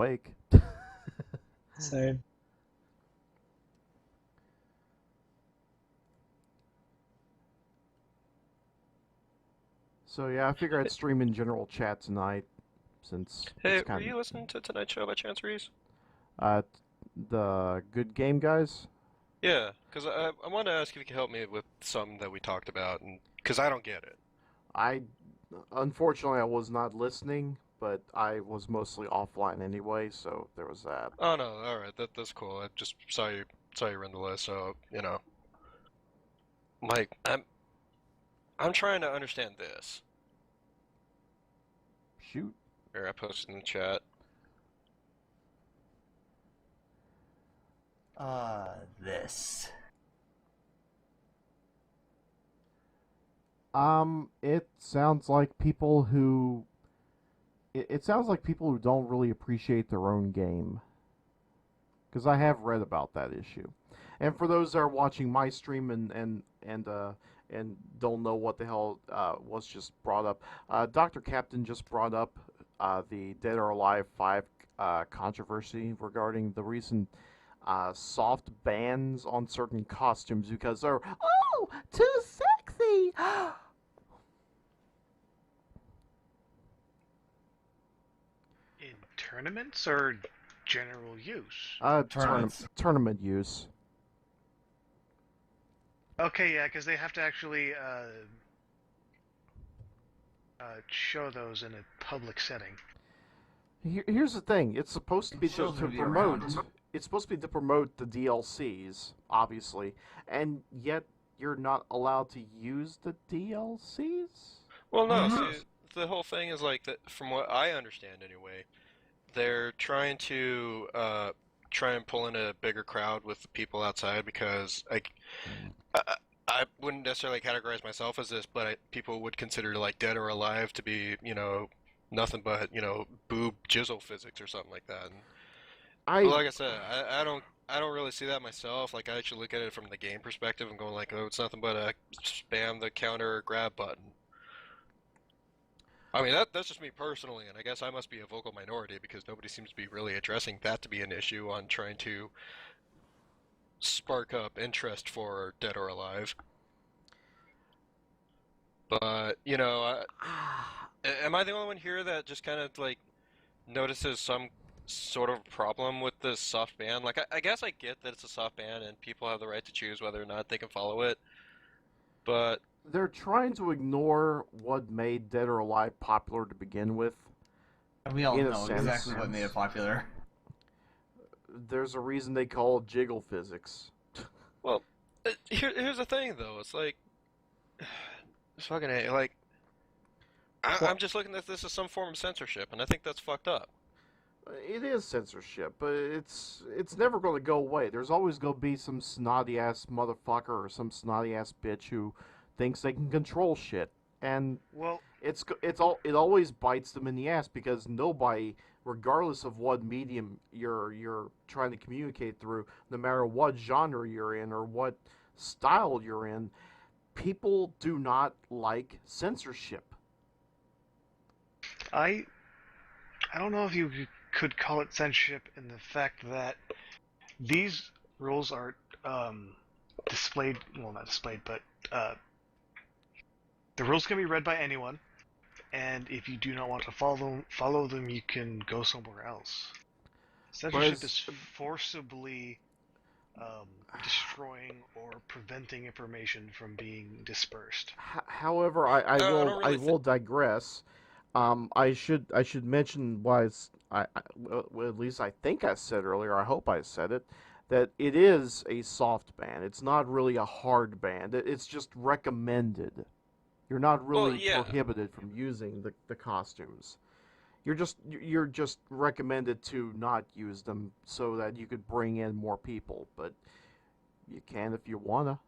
awake. Same. So yeah, I figure I'd stream in general chat tonight since Hey, it's were kind you listening to tonight's show by chance, Reese? of the good game guys. Yeah, because I wanted to ask if you could help me with something that we talked about, and because I don't get it. I unfortunately I was not listening, but I was mostly offline anyway, so there was that. Oh no, all right, that's cool. I just saw you were in the list, so Mike, I'm trying to understand this. Shoot. Here, I posted in the chat. This. It sounds like people who it sounds like people who don't really appreciate their own game. Because I have read about that issue. And for those that are watching my stream and don't know what the hell was just brought up, Dr. Captain just brought up the Dead or Alive 5 controversy regarding the recent soft bans on certain costumes because they're too sexy. In tournaments or general use? Tournaments. Tournament use. Okay, yeah, because they have to actually show those in a public setting. Here's the thing. It's supposed to be to Children be promote. around. It's supposed to be to promote the DLCs, obviously, and yet you're not allowed to use the DLCs. Well, no, Mhm. see, the whole thing is like that. From what I understand, anyway, they're trying to try and pull in a bigger crowd with the people outside because like I, I wouldn't necessarily categorize myself as this, but people would consider like Dead or Alive to be nothing but boob jizzle physics or something like that. But I like I said, I don't really see that myself. Like I actually look at it from the game perspective and going like, oh, it's nothing but a spam the counter grab button. I mean, that's just me personally, and I guess I must be a vocal minority because nobody seems to be really addressing that to be an issue on trying to spark up interest for Dead or Alive. But, am I the only one here that just kind of like notices some sort of problem with this soft ban? Like, I guess I get that it's a soft ban and people have the right to choose whether or not they can follow it, but they're trying to ignore what made Dead or Alive popular to begin with. And we all In a know sense. exactly what made it popular. There's a reason they call it jiggle physics. well, here's the thing though. It's like, it's fucking like. I'm just looking at this as some form of censorship, and I think that's fucked up. It is censorship, but it's never going to go away. There's always going to be some snotty ass motherfucker or some snotty ass bitch who thinks they can control shit, and Well, it always bites them in the ass because nobody, regardless of what medium you're trying to communicate through, no matter what genre you're in or what style you're in, people do not like censorship. I don't know if you could call it censorship in the fact that these rules are displayed. Well, not displayed, but the rules can be read by anyone, and if you do not want to follow them, you can go somewhere else. Censorship is forcibly destroying or preventing information from being dispersed. However, I don't will really will digress. I should mention why well, at least I think I said earlier. I hope I said it that it is a soft ban. It's not really a hard ban. It's just recommended. You're not Well, really yeah. prohibited from using the costumes. You're just recommended to not use them so that you could bring in more people, but you can if you wanna.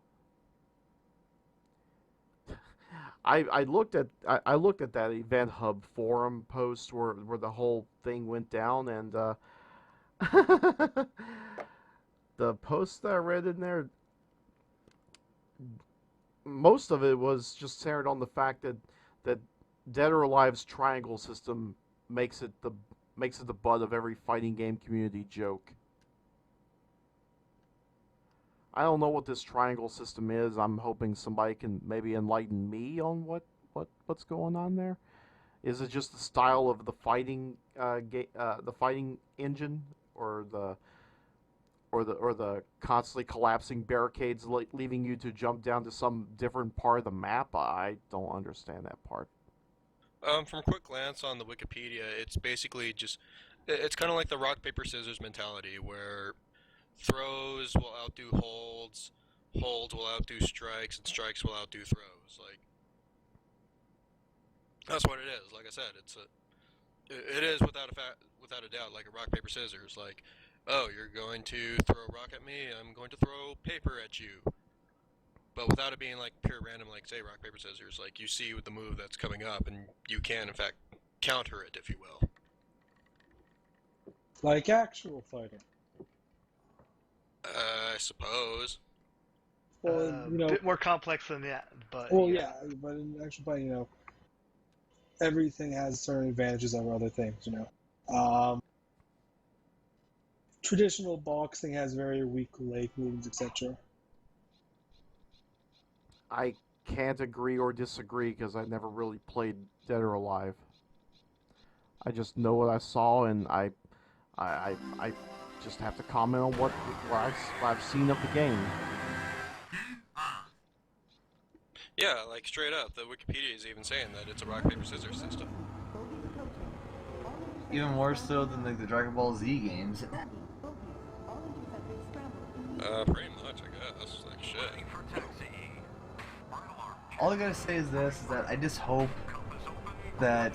I looked at that Event Hub forum post where the whole thing went down, and the post that I read in there, most of it was just centered on the fact that Dead or Alive's triangle system makes it makes it the butt of every fighting game community joke. I don't know what this triangle system is. I'm hoping somebody can maybe enlighten me on what's going on there. Is it just the style of the fighting the fighting engine, or the constantly collapsing barricades leaving you to jump down to some different part of the map? I don't understand that part. From a quick glance on the Wikipedia, it's basically just it's kind of like the rock paper scissors mentality, where throws will outdo holds, holds will outdo strikes, and strikes will outdo throws. Like that's what it is. Like I said, it is without a doubt like a rock paper scissors. Like, oh, you're going to throw a rock at me, I'm going to throw paper at you. But without it being like pure random, like say rock paper scissors, like you see with the move that's coming up, and you can in fact counter it, if you will. Like actual fighting. I suppose. Well, A bit more complex than that, but well, yeah, but in actual fighting, everything has certain advantages over other things, Traditional boxing has very weak leg movements, etc. I can't agree or disagree because I never really played Dead or Alive. I just know what I saw, and I just have to comment on what I've seen of the game. Yeah, like straight up, the Wikipedia is even saying that it's a rock paper scissors system. Even more so than like the Dragon Ball Z games. Pretty much, I guess. Like shit. All I gotta say is this: is that I just hope that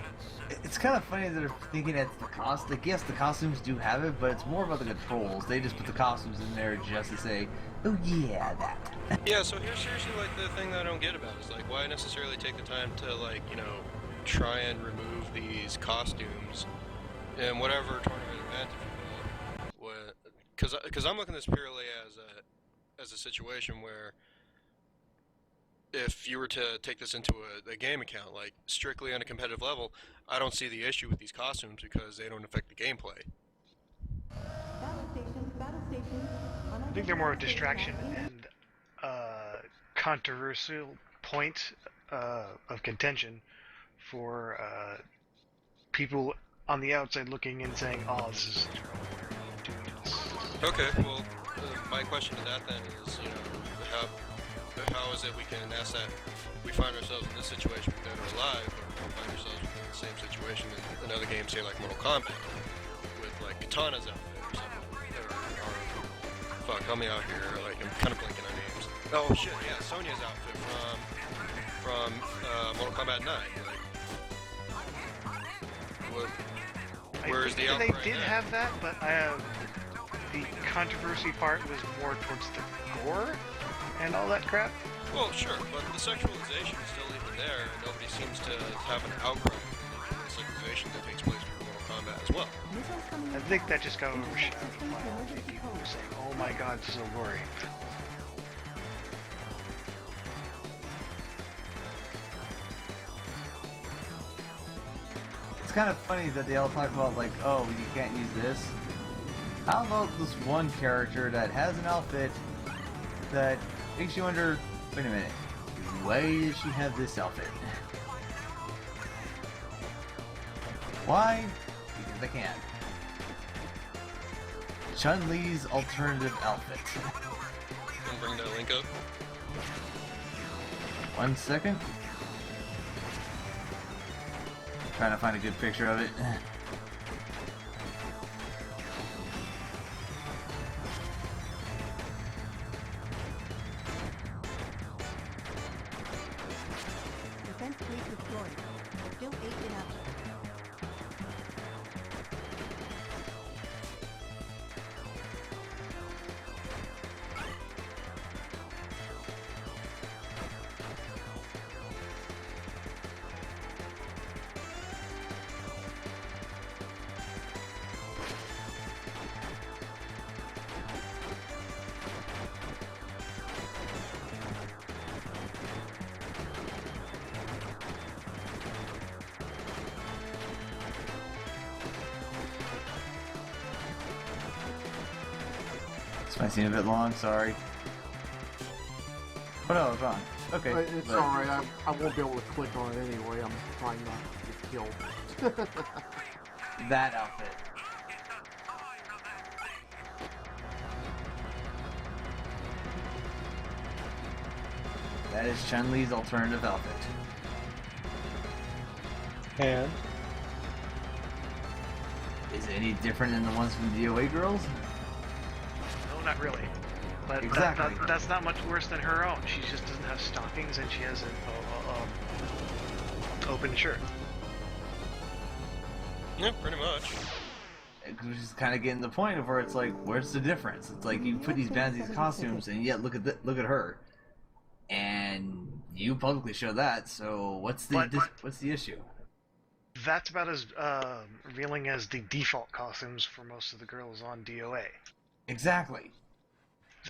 it's kind of funny that they're thinking it's the cost. Like, yes, the costumes do have it, but it's more about the controls. They just put the costumes in there just to say, "Oh yeah, that." Yeah, so here's seriously like the thing that I don't get about it is like why necessarily take the time to like try and remove these costumes in whatever tournament event, if you will. Because I'm looking at this purely as a situation where if you were to take this into a game account, like strictly on a competitive level, I don't see the issue with these costumes because they don't affect the gameplay. I think they're more a distraction and controversial point of contention for people on the outside looking in saying, "Oh, this is Okay, well, my question to that then is, how is it we can ask that we find ourselves in this situation with Dead or Alive, but we don't find ourselves in the same situation in another game, say like Mortal Kombat, with like Katana's outfit or something, or fuck, help me out here, like I'm kind of blanking on names. Oh shit, yeah, Sonya's outfit from Mortal Kombat 9, like, where's the outfit? They did have that, but the controversy part was more towards the gore and all that crap. Well, sure, but the sexualization is still even there, and nobody seems to have an outcry for the sexualization that takes place in Mortal Kombat as well. I think that just got overshadowed by all the people who were saying, "Oh my God, this is so gory." It's kind of funny that they all talk about like, oh, you can't use this. How about this one character that has an outfit that makes you wonder, wait a minute, why does she have this outfit? Why? Because I can. Chun-Li's alternative outfit. Can bring that link up? 1 second. Trying to find a good picture of it. Defense fleet destroyed. Still 8 in action. This might seem a bit long, sorry. Oh no, it's wrong. Okay. It's but- alright, I won't be able to click on it anyway. I'm trying not to get killed. That outfit. That is Chun-Li's alternative outfit. And Is it any different than the ones from the DOA girls? No, not really. But Exactly. that's not much worse than her own. She just doesn't have stockings and she has an open shirt. Yeah, pretty much. Which is kind of getting the point of where it's like, where's the difference? It's like you put these bands, these costumes, and yet look at her, and you publicly show that. So what's the issue? That's about as revealing as the default costumes for most of the girls on DOA. Exactly.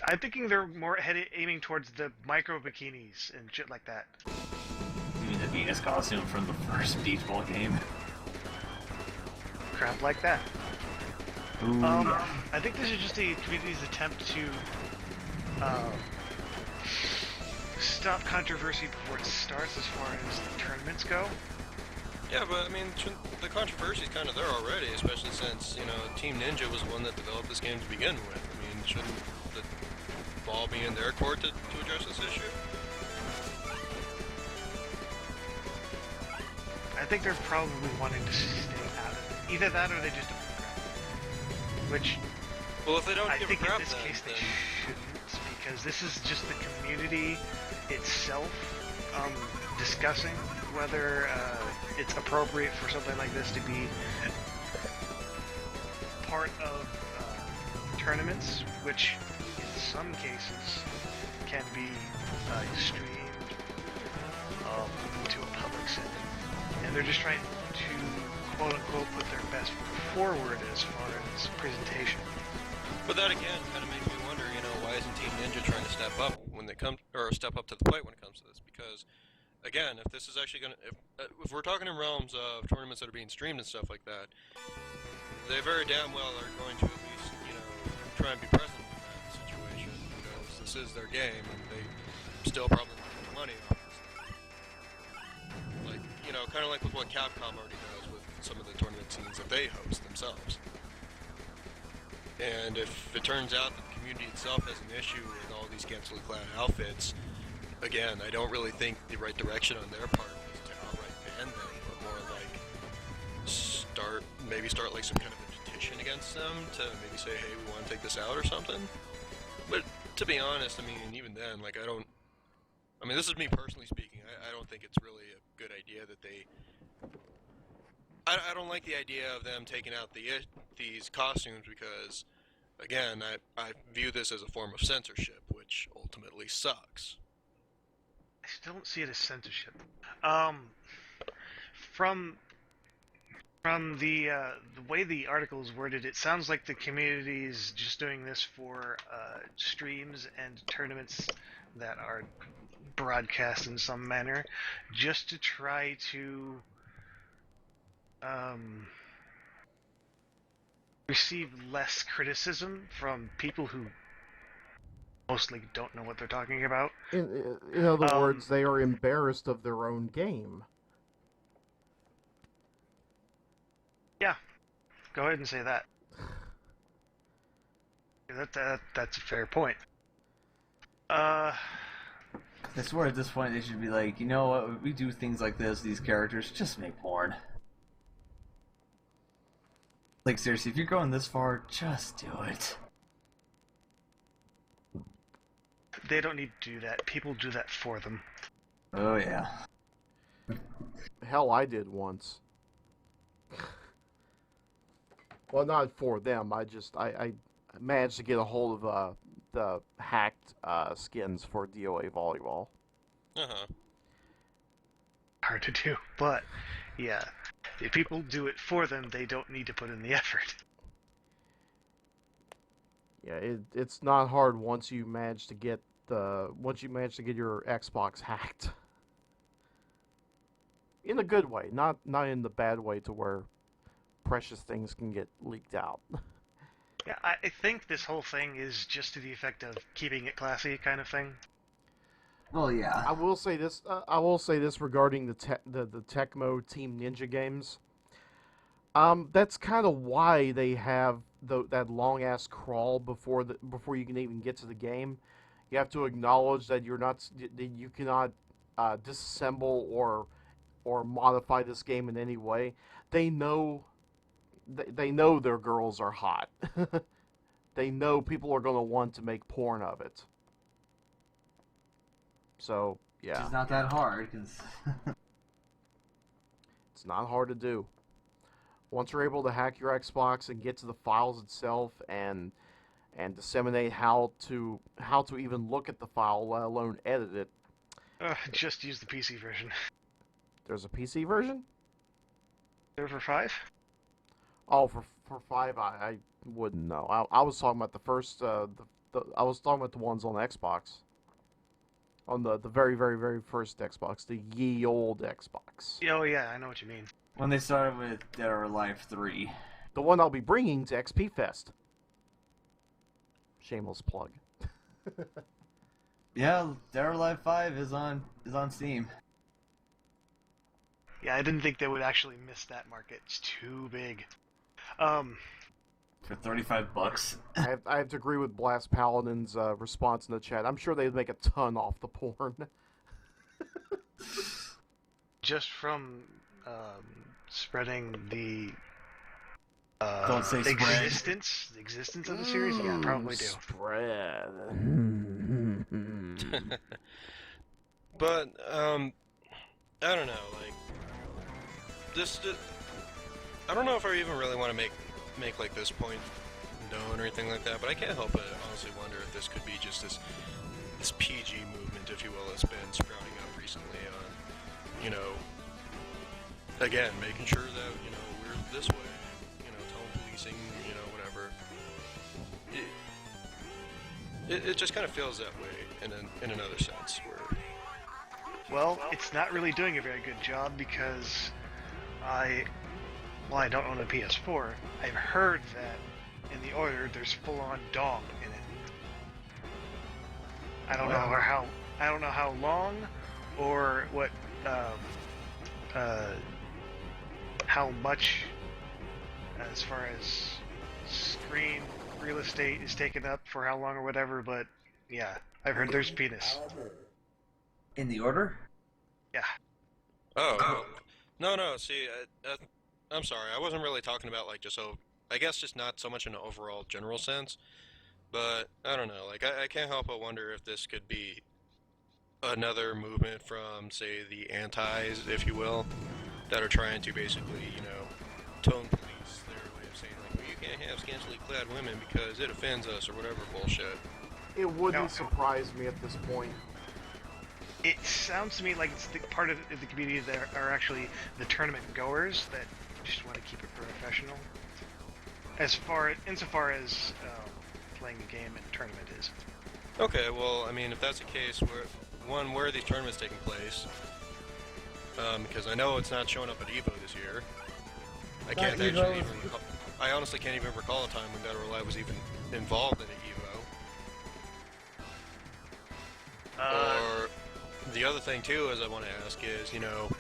I'm thinking they're more aiming towards the micro bikinis and shit like that. You mean the Venus costume from the first Beach Ball game? Crap like that. Ooh, yeah. I think this is just the community's attempt to stop controversy before it starts as far as the tournaments go. Yeah, but I mean, the controversy is kind of there already, especially since, you know, Team Ninja was the one that developed this game to begin with. I mean, shouldn't the ball be in their court to address this issue? I think they're probably wanting to stay out of it. Either that or they just don't crap. Which Well, if they don't I give think a crap in this then, case they shouldn't, because this is just the community itself discussing whether it's appropriate for something like this to be part of tournaments, which in some cases can be streamed to a public setting. And they're just trying to quote-unquote put their best foot forward as far as presentation. But that again kind of makes me wonder, you know, why isn't Team Ninja trying to step up when they come, or step up to the plate when it comes to this? Because, again, if this is actually going to, if we're talking in realms of tournaments that are being streamed and stuff like that, they very damn well are going to at least, you know, try and be present in that situation, because this is their game, and they still probably make money off this. Like, you know, kind of like with what Capcom already does with some of the tournament scenes that they host themselves. And if it turns out that the community itself has an issue with all these scantily clad outfits, again, I don't really think the right direction on their part is to outright ban them, but more like start like some kind of a petition against them to maybe say, hey, we want to take this out or something. But to be honest, I mean, even then, like, I mean, this is me personally speaking, I don't think it's really a good idea that they... I don't like the idea of them taking out these costumes because, again, I view this as a form of censorship, which ultimately sucks. I still don't see it as censorship. From the way the article is worded, it sounds like the community is just doing this for streams and tournaments that are broadcast in some manner, just to try to receive less criticism from people who mostly don't know what they're talking about. In other words, they are embarrassed of their own game. Yeah, go ahead and say that. That's a fair point. I swear at this point they should be like, you know what, we do things like this, these characters, just make porn. Like, seriously, if you're going this far, just do it. They don't need to do that. People do that for them. Oh, yeah. Hell, I did once. Well, not for them. I managed to get a hold of the hacked skins for DOA volleyball. Uh-huh. Hard to do, but yeah, if people do it for them, they don't need to put in the effort. Yeah, it's not hard once you manage to get your Xbox hacked. In a good way, not in the bad way to where precious things can get leaked out. Yeah, I think this whole thing is just to the effect of keeping it classy, kind of thing. Well, yeah. I will say this. I will say this regarding the Tecmo Team Ninja games. That's kind of why they have that long ass crawl before you can even get to the game. You have to acknowledge that that you cannot disassemble or modify this game in any way. They know they know their girls are hot. They know people are going to want to make porn of it. So yeah, It's not that hard, because... it's not hard to do. Once you're able to hack your Xbox and get to the files itself and disseminate how to even look at the file, let alone edit it. Just use the PC version. There's a PC version? Server 5? Oh, for 5, I wouldn't know. I was talking about the first, I was talking about the ones on Xbox. On the very, very, very first Xbox, the ye old Xbox. Oh yeah, I know what you mean. When they started with Dead or Alive 3. The one I'll be bringing to XP Fest. Shameless plug. Yeah, Dead or Alive 5 is on Steam. Yeah, I didn't think they would actually miss that market. It's too big. For $35. I have to agree with Blast Paladin's response in the chat. I'm sure they'd make a ton off the porn. Just from spreading the Don't say spread. existence of the series. Yeah, probably do. Spread. But I don't know, like I don't know if I even really want to make like this point known or anything like that, but I can't help but honestly wonder if this could be just this PG movement, if you will, that's been sprouting up recently on, you know, again, making sure that, you know, we're this way, you know, tone policing, you know, whatever. It just kind of feels that way in another sense, where... Well, it's not really doing a very good job because I don't own a PS4. I've heard that in the order there's full-on dong in it. I don't know how long or what how much as far as screen real estate is taken up for how long or whatever, but yeah, I've heard there's penis. In the order? Yeah. Oh, no, see, I'm sorry, I wasn't really talking about, like, I guess just not so much in an overall general sense, but, I don't know, like, I can't help but wonder if this could be another movement from, say, the antis, if you will, that are trying to basically, you know, tone police their way of saying, like, well, you can't have scantily clad women because it offends us, or whatever bullshit. It wouldn't surprise me at this point. It sounds to me like it's the part of the community that are actually the tournament goers that just want to keep it professional. Insofar as playing a game in a tournament is. Okay, well, I mean, if that's the case, where are these tournaments taking place? Because I know it's not showing up at EVO this year. I honestly can't even recall a time when Dead or Alive was even involved in an EVO. Or the other thing too, is I want to ask is, you know,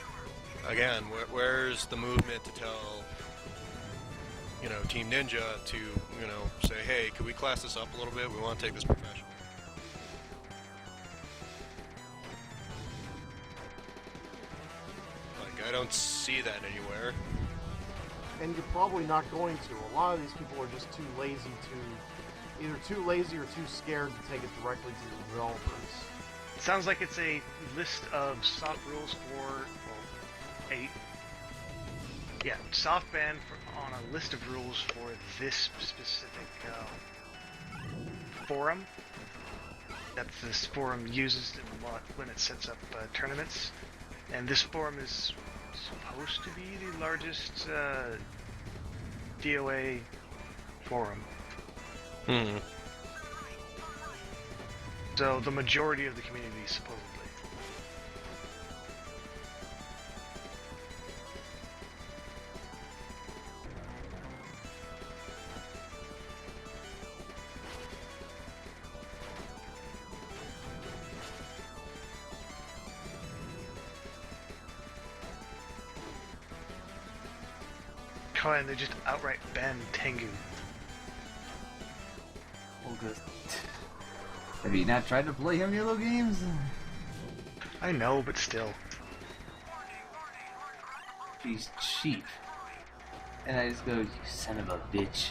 again, where's the movement to tell, you know, Team Ninja to, you know, say, hey, could we class this up a little bit? We want to take this professional. Like, I don't see that anywhere. And you're probably not going to. A lot of these people are just too lazy to, either too lazy or too scared to take it directly to the developers. It sounds like it's a list of soft rules for soft ban on a list of rules for this specific forum that this forum uses when it sets up tournaments, and this forum is supposed to be the largest DOA forum. Hmm. So the majority of the community, supposedly. Oh, and they just outright banned Tengu. Well, 'cause- have you not tried to play Halo games? I know, but still. He's cheap. And I just go, you son of a bitch.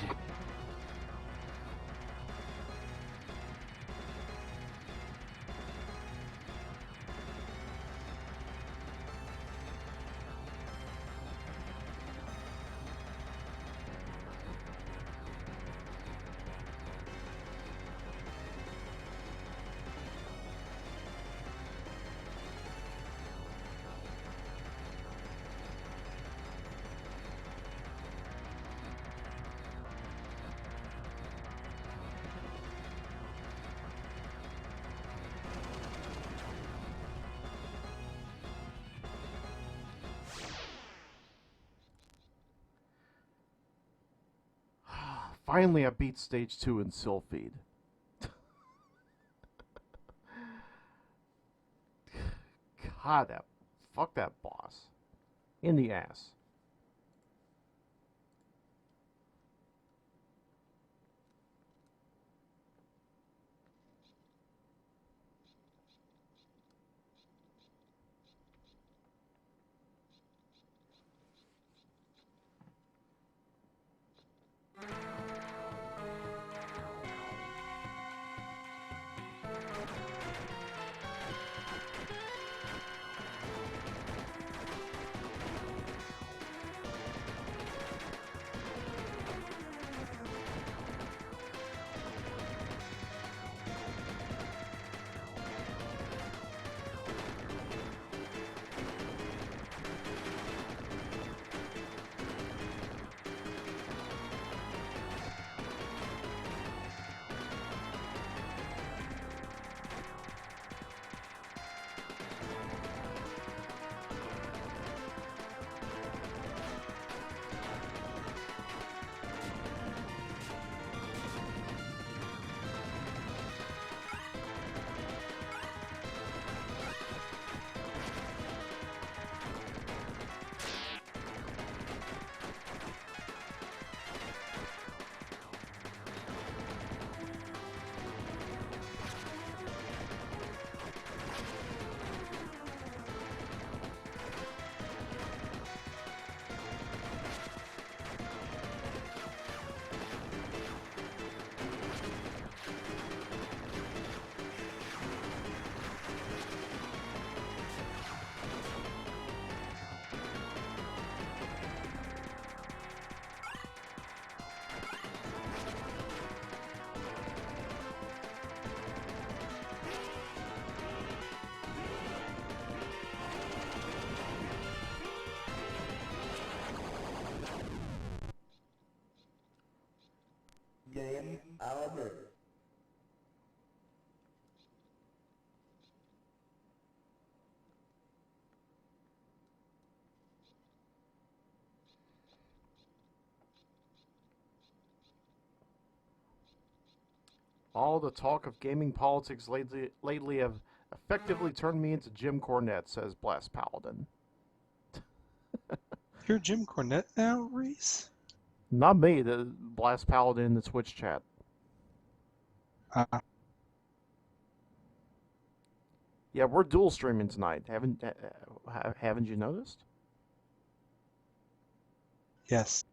Finally, I beat Stage 2 in Silpheed. God, fuck that boss. In the ass. Game over. All the talk of gaming politics lately have effectively turned me into Jim Cornette, says Blast Paladin. You're Jim Cornette now, Reese? Not me, the Blast Paladin in the Twitch chat. Yeah, we're dual streaming tonight. Haven't you noticed? Yes.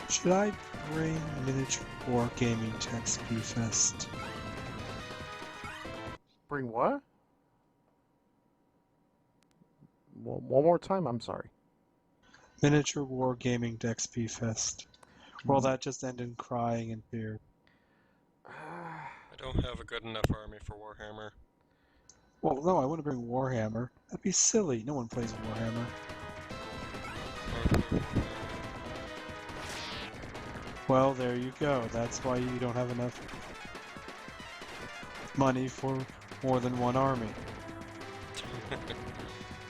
Should I bring Miniature Wargaming to XP Fest? Bring what? One more time, I'm sorry. Miniature Wargaming to XP Fest. Well, that just ended in crying and fear. I don't have a good enough army for Warhammer. Well, no, I wouldn't bring Warhammer. That'd be silly. No one plays Warhammer. Well, there you go. That's why you don't have enough money for more than one army.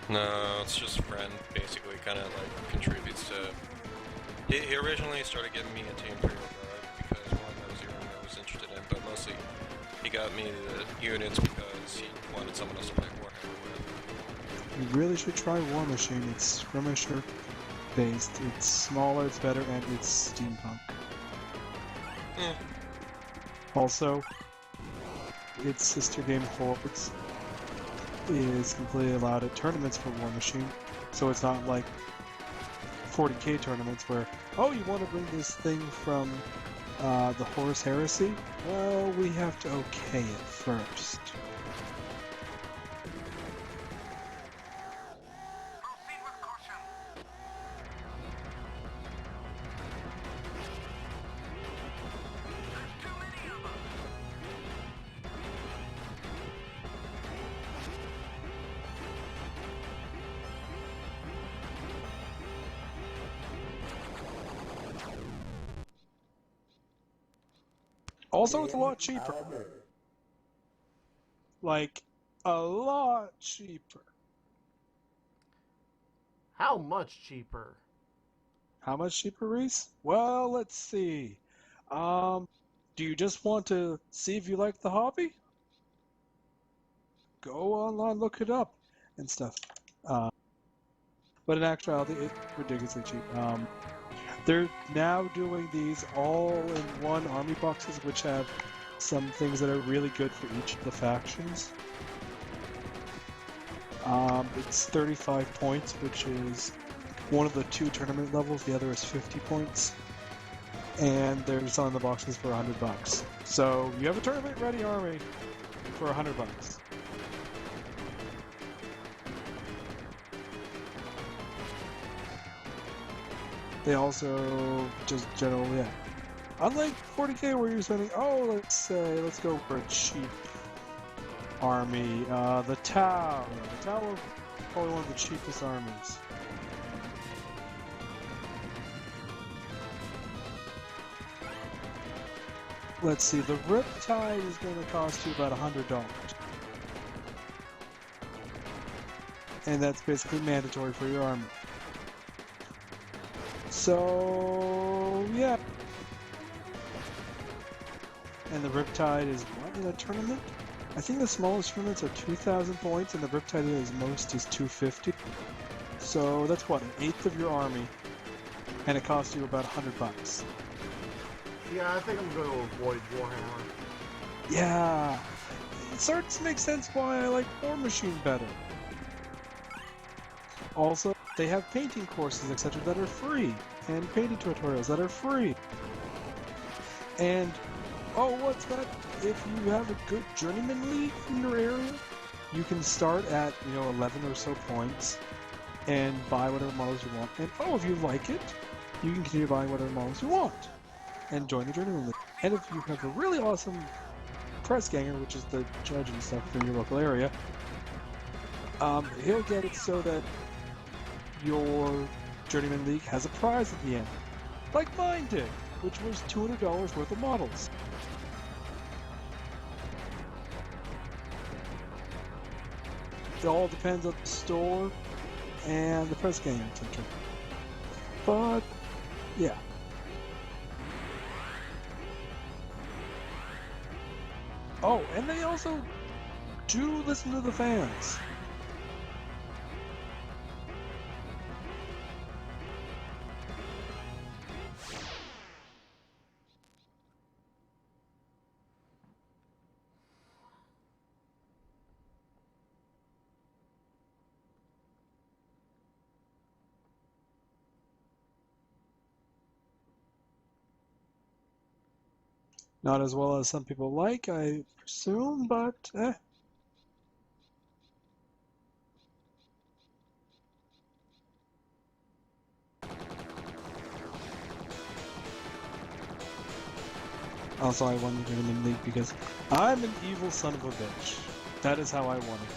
No, it's just friend basically kind of like contributes to. He originally started giving me into Imperial Guard because one, that was the army I was interested in, but mostly he got me the units because he wanted someone else to play Warhammer with. You really should try War Machine. It's skirmisher based. It's smaller, it's better, and it's steampunk. Also, its sister game Hordes is completely allowed at tournaments for War Machine, so it's not like 40k tournaments where, oh, you want to bring this thing from the Horus Heresy? Well, we have to okay it first. Also, it's a lot cheaper. Like, a lot cheaper. How much cheaper? How much cheaper, Reese? Well, let's see. Do you just want to see if you like the hobby? Go online, look it up, and stuff. But in actuality, it's ridiculously cheap. They're now doing these all-in-one army boxes, which have some things that are really good for each of the factions. It's 35 points, which is one of the 2 tournament levels. The other is 50 points. And they're selling the boxes for $100. So you have a tournament-ready army for $100. They also just generally, yeah. Unlike 40k where you're spending, let's go for a cheap army. The Tau. The Tau are probably one of the cheapest armies. Let's see, the Riptide is going to cost you about $100. And that's basically mandatory for your army. So, yeah. And the Riptide is what in a tournament? I think the smallest tournaments are 2,000 points, and the Riptide is most is 250. So that's what, an eighth of your army, and it costs you about $100. Yeah, I think I'm going to avoid Warhammer. Yeah, it starts to make sense why I like War Machine better. Also, they have painting courses, etc. that are free, and painting tutorials that are free. And, oh, what's that? If you have a good journeyman league in your area, you can start at, 11 or so points and buy whatever models you want. And, if you like it, you can continue buying whatever models you want and join the journeyman league. And if you have a really awesome press ganger, which is the judge and stuff in your local area, he'll get it so that your journeyman league has a prize at the end, like mine did, which was $200 worth of models. It all depends on the store and the press ganger, etc. But yeah. Oh, and they also do listen to the fans. Not as well as some people like, I presume, but Also, I won the Tournament League because I'm an evil son of a bitch. That is how I won it.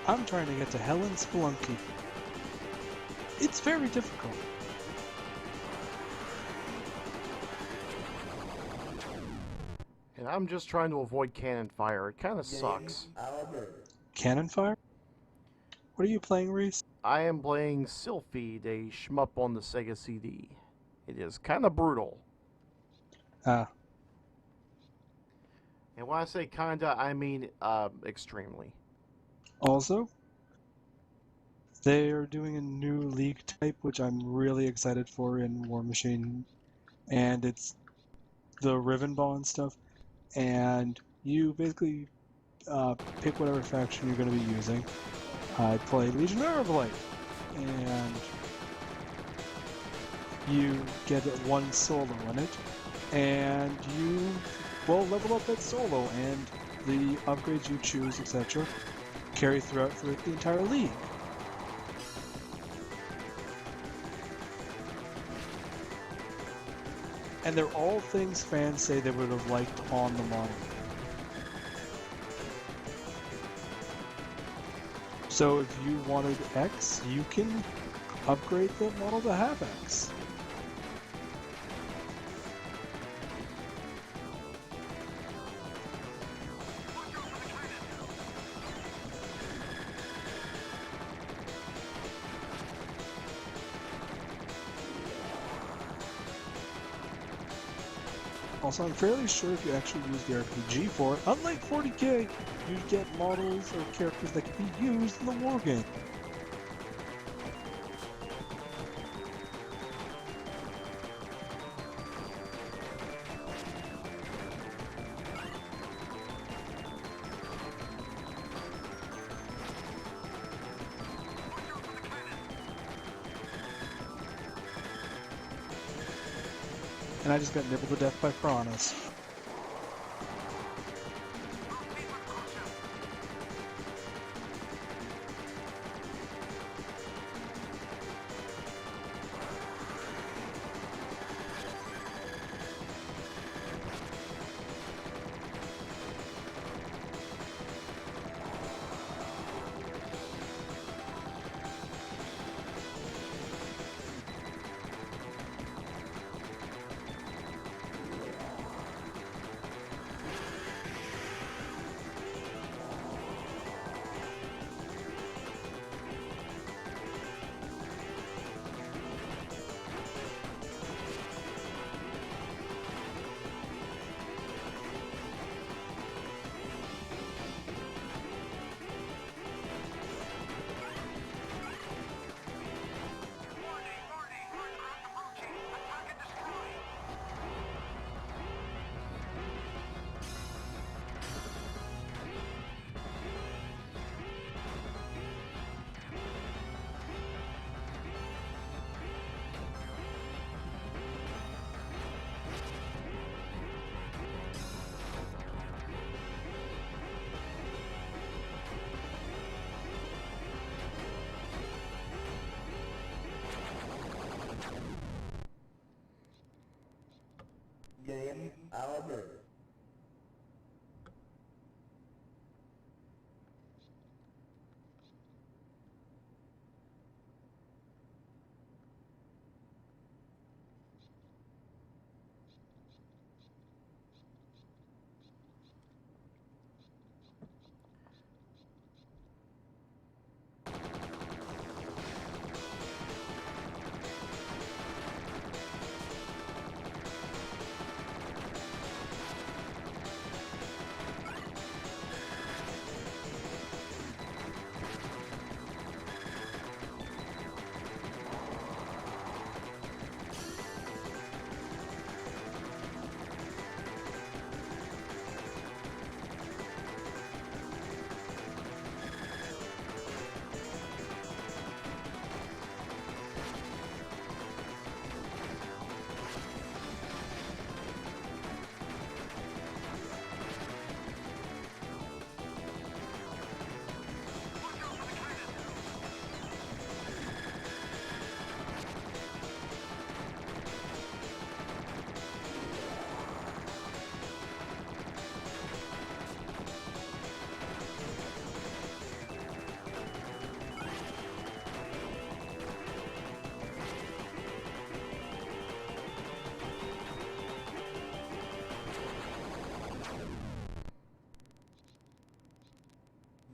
I'm trying to get to Helen Spelunky. It's very difficult. And I'm just trying to avoid cannon fire. It kind of sucks. Cannon fire? What are you playing, Reese? I am playing Silpheed, a shmup on the SEGA CD. It is kind of brutal. Ah. And when I say kinda, I mean extremely. Also, they are doing a new league type, which I'm really excited for in War Machine, and it's the Riven Ball and stuff. And you basically pick whatever faction you're going to be using. I play Legionnaire of Light, and you get one solo in it, and you level up that solo, and the upgrades you choose, etc., carry throughout the entire league. And they're all things fans say they would have liked on the model. So if you wanted X, you can upgrade the model to have X. Also, I'm fairly sure if you actually use the RPG for it, unlike 40K, you get models or characters that can be used in the war game. And I just got nibbled to death by piranhas. Game over.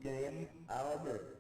Game over.